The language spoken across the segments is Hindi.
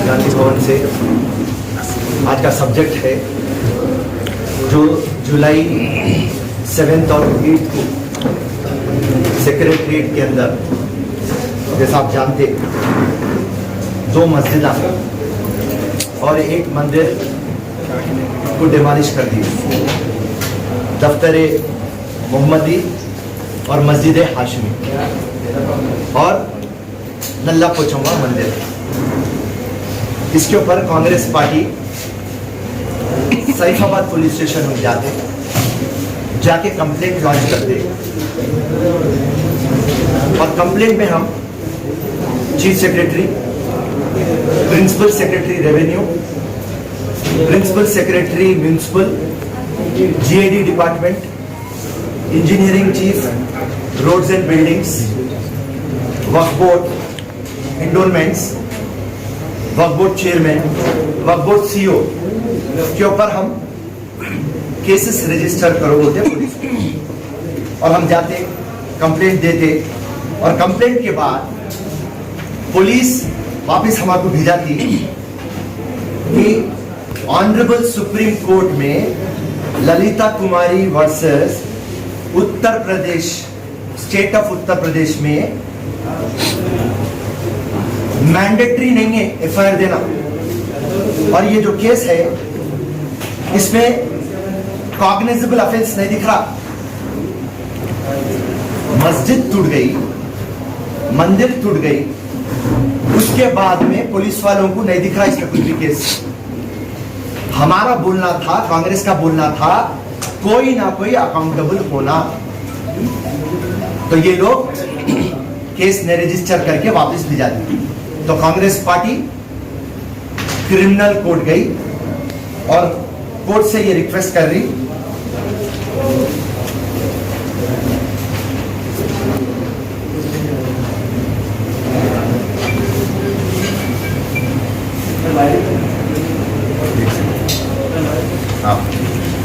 गांधी भवन से आज का सब्जेक्ट है जो जुलाई 7 और 8 को सेक्रेटरीट के अंदर, जैसा आप जानते, 2 मस्जिद और 1 मंदिर को डिमोलिश कर दिया। दफ्तर मोहम्मदी और मस्जिद हाशमी और नल्ला पोचम्मा मंदिर। इसके ऊपर Congress party Saifabad police station में जाके कंप्लेंट लॉन्च करते और कंप्लेंट में हम chief secretary, principal secretary revenue, principal secretary municipal, GAD department, engineering chief, roads and buildings, Waqf board, endowments, Waqf board chairman, Waqf board CEO के ऊपर हम केसेस रजिस्टर करो बोलते हैं पुलिस को। और हम जाते, कंप्लेंट देते और कंप्लेंट के बाद पुलिस वापस हमको भेजाती कि ऑनरेबल सुप्रीम कोर्ट में Lalita Kumari versus Uttar Pradesh, state of Uttar Pradesh में मैंडेटरी नहीं है एफआईआर देना। और ये जो केस है इसमें कॉग्निजेबल ऑफेंस नहीं दिख रहा। मस्जिद टूट गई, मंदिर टूट गई, उसके बाद में पुलिस वालों को नहीं दिख रहा इसमें कुछ भी केस। हमारा बोलना था, कांग्रेस का बोलना था, कोई ना कोई अकाउंटेबल होना। तो ये लोग केस ने रजिस्टर करके वापस ले जाती। तो कांग्रेस पार्टी क्रिमिनल कोर्ट गई और कोर्ट से ये रिक्वेस्ट कर रही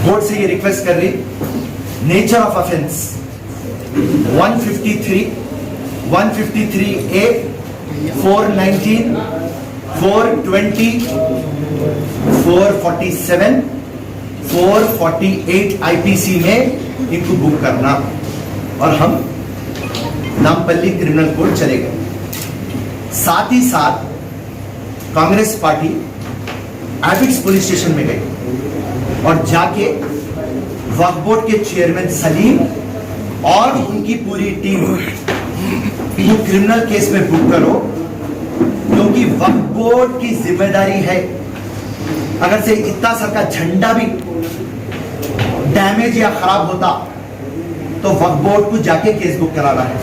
कोर्ट से ये रिक्वेस्ट कर रही, nature of offence 153, 153A, 419, 420, 447, 448 IPC में इनको बुक करना। और हम नामपल्ली क्रिमिनल कोर्ट चले गए। साथ ही साथ Congress party Abids police station में गई और जाके वक्फ बोर्ड के चेयरमैन सलीम और उनकी पूरी टीम को क्रिमिनल केस में बुक करो, क्योंकि वक्फ बोर्ड की जिम्मेदारी है। अगर से इतना सर का झंडा भी डैमेज या खराब होता तो वक्फ बोर्ड को जाके केस बुक कराना है।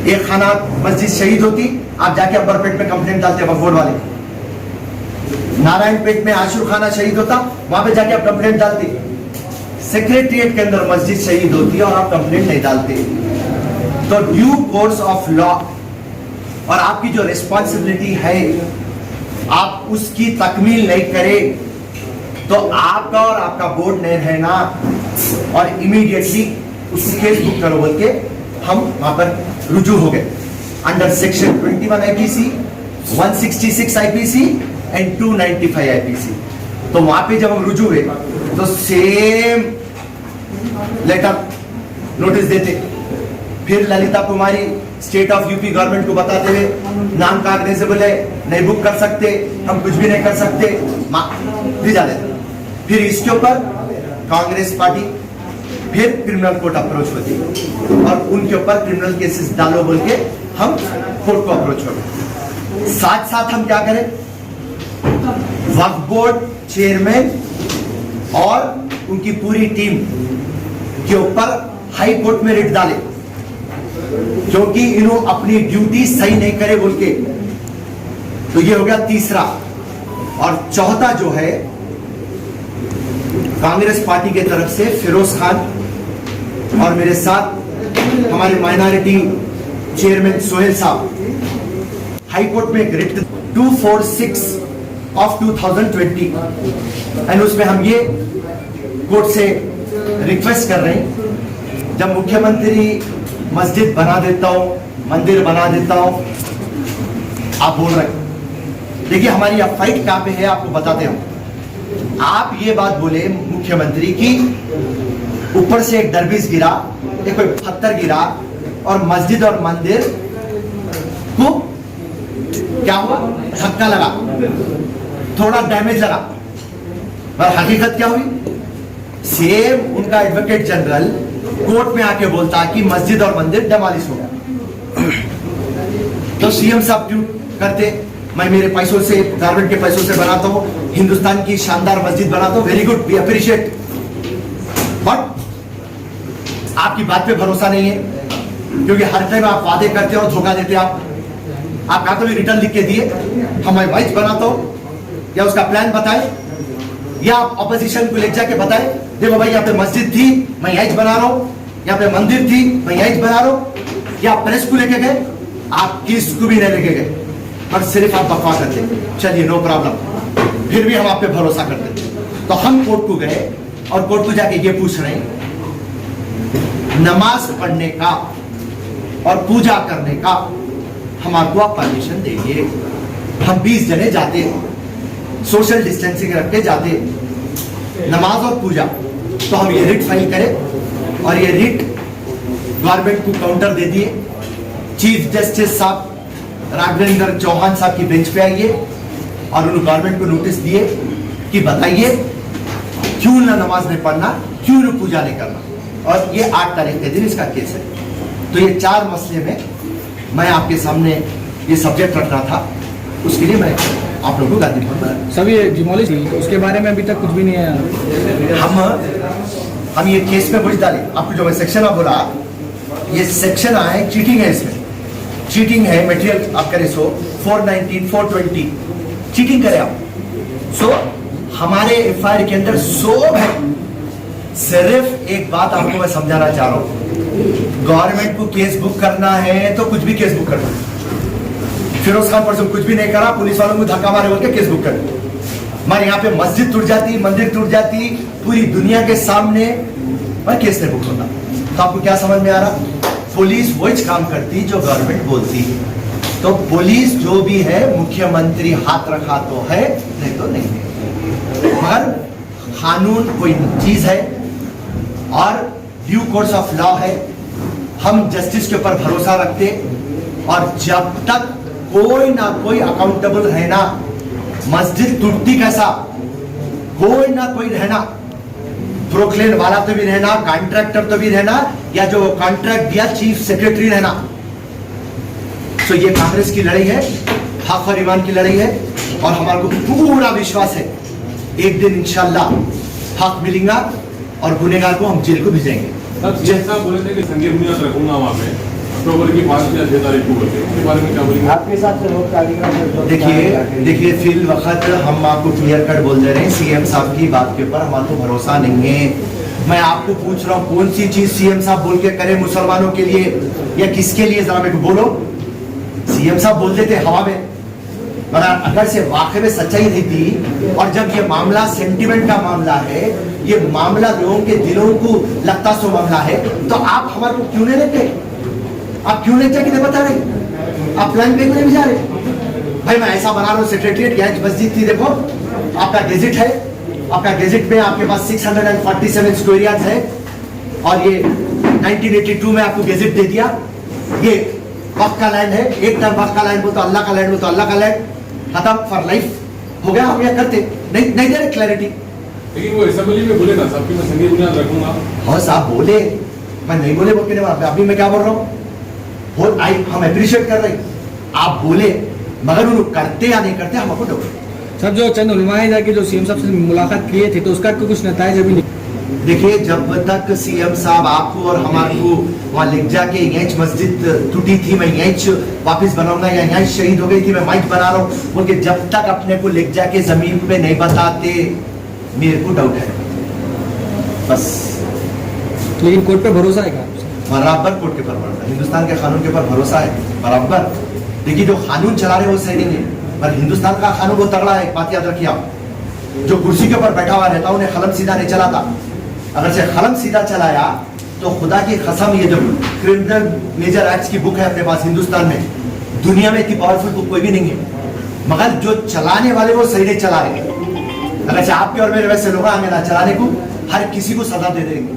एक खाना मस्जिद शहीद होती, आप जाके अंबरपेट में कंप्लेंट डालते वक्फ बोर्ड वाले। नारायणपेट में आशुर खाना शहीद होता, वहां पे जाके आप कंप्लेंट डालते। सेक्रेटरीट के अंदर मस्जिद शहीद होती है और आप कंप्लेंट नहीं डालते। तो ड्यू कोर्स ऑफ लॉ और आपकी जो रिस्पॉन्सिबिलिटी है, आप उसकी तकमील नहीं करें तो आपका और आपका बोर्ड नहीं रहना और इमीडिएटली उस केस बुक करो बोल के हम वहां पर रुजू हो गए under section 21 IPC, 166 IPC and 295 IPC. तो वहां पे जब हम रुजू हुए तो सेम लेटर नोटिस देते। फिर ललिता कुमारी स्टेट ऑफ यूपी गवर्नमेंट को बताते हुए नाम कॉग्निजेबल है, नहीं बुक कर सकते, हम कुछ भी नहीं कर सकते, भेजा देते। फिर इसके ऊपर कांग्रेस पार्टी फिर क्रिमिनल कोर्ट अप्रोच होती और उनके ऊपर क्रिमिनल केसेस डालो बोल के हम कोर्ट को अप्रोच हो गए। साथ साथ हम क्या करें, वक्फ बोर्ड चेयरमैन और उनकी पूरी टीम के ऊपर हाई कोर्ट में रिट डाले, क्योंकि इन्होंने अपनी ड्यूटी सही नहीं करे बोल के। तो ये हो गया तीसरा। और चौथा जो है, कांग्रेस पार्टी की तरफ से फिरोज खान और मेरे साथ हमारे माइनॉरिटी चेयरमैन सोहेल साहब हाई कोर्ट में एक रिट 246 ऑफ 2020 एंड उसमें हम ये कोर्ट से रिक्वेस्ट कर रहे हैं, जब मुख्यमंत्री मस्जिद बना देता हूं, मंदिर बना देता हूं, आप बोल रहे हैं। देखिए हमारी अब फाइट कहां पे है आपको बताते हूं। आप ये बात बोले मुख्यमंत्री की ऊपर से एक दरबीज गिरा, एक कोई पत्थर गिरा और मस्जिद और मंदिर को क्या हुआ, धक्का लगा, थोड़ा डैमेज लगा, पर हकीकत क्या हुई, सेम उनका एडवोकेट जनरल कोर्ट में आके बोलता कि मस्जिद और मंदिर डेमोलिश हो गया। तो सीएम साहब ट्वीट करते, मैं मेरे पैसों से, गवर्नमेंट के पैसों से बनाता हूं, हिंदुस्तान की शानदार मस्जिद बनाता हूं, very good, we appreciate, but आपकी बात पे भरोसा नहीं है, क्योंकि हर टाइम आप वादे करते हो, धोखा देते आप कहा तो रिटर्न लिख के दिए, हम वाइज बनाता हूं, या उसका प्लान बताए, या आप ऑपोजिशन को ले जाके बताए, देखो भाई यहाँ पे मस्जिद थी, मैं यही बना रहा हूं, यहाँ पे मंदिर थी, मैं यही बना रहा हूं, या प्रेस को लेके गए, आप किसको भी नहीं लेके गए, और सिर्फ आप बकवा करते, चलिए नो प्रॉब्लम, फिर भी हम आप पे भरोसा करते। तो हम कोर्ट को गए और कोर्ट को जाके ये पूछ रहे हैं, नमाज पढ़ने का और पूजा करने का हमारे को आप परमिशन देंगे। हम 20 जने जाते, सोशल डिस्टेंसिंग रख के जाते, नमाज और पूजा, तो हम ये रिट फाइल करें और ये रिट गवर्नमेंट को काउंटर दे दिए। चीफ जस्टिस साहब राघवेंद्र चौहान साहब की बेंच पे आइए और उन्होंने गवर्नमेंट को नोटिस दिए कि बताइए क्यों ना नमाज नहीं पढ़ना, क्यों ना पूजा नहीं करना, और ये 8 तारीख के दिन इसका केस है। तो ये 4 मसले में मैं आपके सामने ये सब्जेक्ट रख रहा था, उसके लिए मैं आप लोगों को गाजीपुर में सब ये डिमोलिश थी, उसके बारे में अभी तक कुछ भी नहीं है। हम ये केस में कुछ डाले, आपको जो मैं सेक्शन आप बोला, ये सेक्शन आए, चीटिंग है, इसमें चीटिंग है, मटेरियल आप करें, सो 419 420 चीटिंग करें आप, सो हमारे एफआईआर के अंदर सब है। सिर्फ एक बात आपको मैं समझाना चाह रहा हूं, गवर्नमेंट को केस बुक करना है तो कुछ भी केस बुक करना, फिरोज खान परसों कुछ भी नहीं करा, पुलिस वालों को धक्का मारे बोल के केस बुक कर, हमारे यहाँ पे मस्जिद टूट जाती, मंदिर टूट जाती, पूरी दुनिया के सामने मैं केस नहीं बुक होता। तो आपको क्या समझ में आ रहा, पुलिस वही काम करती जो गवर्नमेंट बोलती है। तो पुलिस जो भी है, मुख्यमंत्री हाथ रखा तो है, नहीं तो नहीं है, मगर कानून कोई चीज है और ड्यू कोर्स ऑफ लॉ है। हम जस्टिस के ऊपर भरोसा रखते, और जब तक कोई ना कोई अकाउंटेबल रहना, मस्जिद टूटती कैसा, कोई ना कोई रहना, प्रोक्लेन वाला तो भी रहना, कॉन्ट्रैक्टर तो भी रहना, या जो कॉन्ट्रैक्ट दिया चीफ सेक्रेटरी रहना। तो ये कांग्रेस की लड़ाई है, हक और ईमान की लड़ाई है, और हमारे को पूरा विश्वास है एक दिन इंशाल्लाह हक मिलेगा और गुनेगार को हम जेल को भेजेंगे। बोले थे कि संगीत बुनियाद रखूंगा वहाँ पे अक्टूबर की 5 या 6 तारीख को, उसके बारे में क्या बोलेंगे? आपके साथ देखिए फिल वक्त हम आपको क्लियर कट बोल दे रहे हैं, सीएम साहब की बात के ऊपर हमारे को भरोसा नहीं है। मैं आपको पूछ रहा हूँ, कौन सी चीज सीएम साहब बोल के करे मुसलमानों के लिए या किसके लिए, जरा मेरे को बोलो। सीएम साहब बोल देते हवा में, मगर अगर से वाकई में सच्चाई रहती, और जब ये मामला सेंटिमेंट का मामला है, ये मामला लोगों के दिलों को लगता सो मामला है, तो आप हमारे को क्यों नहीं लेते, आप क्यों नहीं जाके बता रहे, आप प्लान पे क्यों नहीं जा रहे? भाई मैं ऐसा बना रहा हूँ, सेक्रेटरिएट यहाँ मस्जिद थी, देखो आपका गेजेट है, आपका गेजेट में आपके पास 647 स्क्वायर यार्ड है, और ये 1982 में आपको गेजेट दे दिया, ये वक्त का लैंड है, एक टर्म वक्त का लैंड बोलते अल्लाह का लैंड, बोलते अल्लाह का लैंड, खत्म फॉर लाइफ हो गया। हम यह करते नहीं दे रहे क्लैरिटी। लेकिन वो असेंबली में बोले ना साहब कि मैं संगीत बुनियाद रखूंगा, हाँ साहब बोले, मैं नहीं बोले बोल के नहीं, अभी मैं क्या बोल रहा हूँ, हम अप्रिशिएट कर रहे, आप बोले, मगर उन्होंने करते या नहीं करते हमको डर। सर जो चंद उलमाए जाके जो सीएम साहब से मुलाकात किए थे, तो उसका कुछ नतीजा अभी नहीं। देखिए जब तक सीएम साहब आपको और हमारे को वहाँ लिख जाके यहीं मस्जिद टूटी थी, मैं यहीं वापस बनाऊंगा, या यहीं शहीद हो गई थी, मैं माइक बना रहा हूँ बोल के जब तक अपने को लिख जाके जमीन पे नहीं बताते, मेरे को डाउट है बस। लेकिन कोर्ट पे भरोसा है क्या? बराबर कोर्ट के ऊपर भरोसा, हिंदुस्तान के कानून के ऊपर भरोसा है बराबर। देखिए जो कानून चला रहे वो सही नहीं है, पर हिंदुस्तान का कानून बहुत तगड़ा है, एक बात याद रखिए आप। जो कुर्सी के ऊपर बैठा हुआ रहता उन्हें कलम सीधा नहीं चलाता, अगर से कलम सीधा चलाया तो खुदा की कसम, ये जो क्रिमिनल मेजर एक्ट्स की बुक है अपने पास हिंदुस्तान में, दुनिया में इतनी पावरफुल बुक कोई भी नहीं है, मगर जो चलाने वाले वो सही नहीं चला रहे। अगर से आपके और मेरे वैसे लोग आगे ना चलाने को, हर किसी को सजा दे देंगे।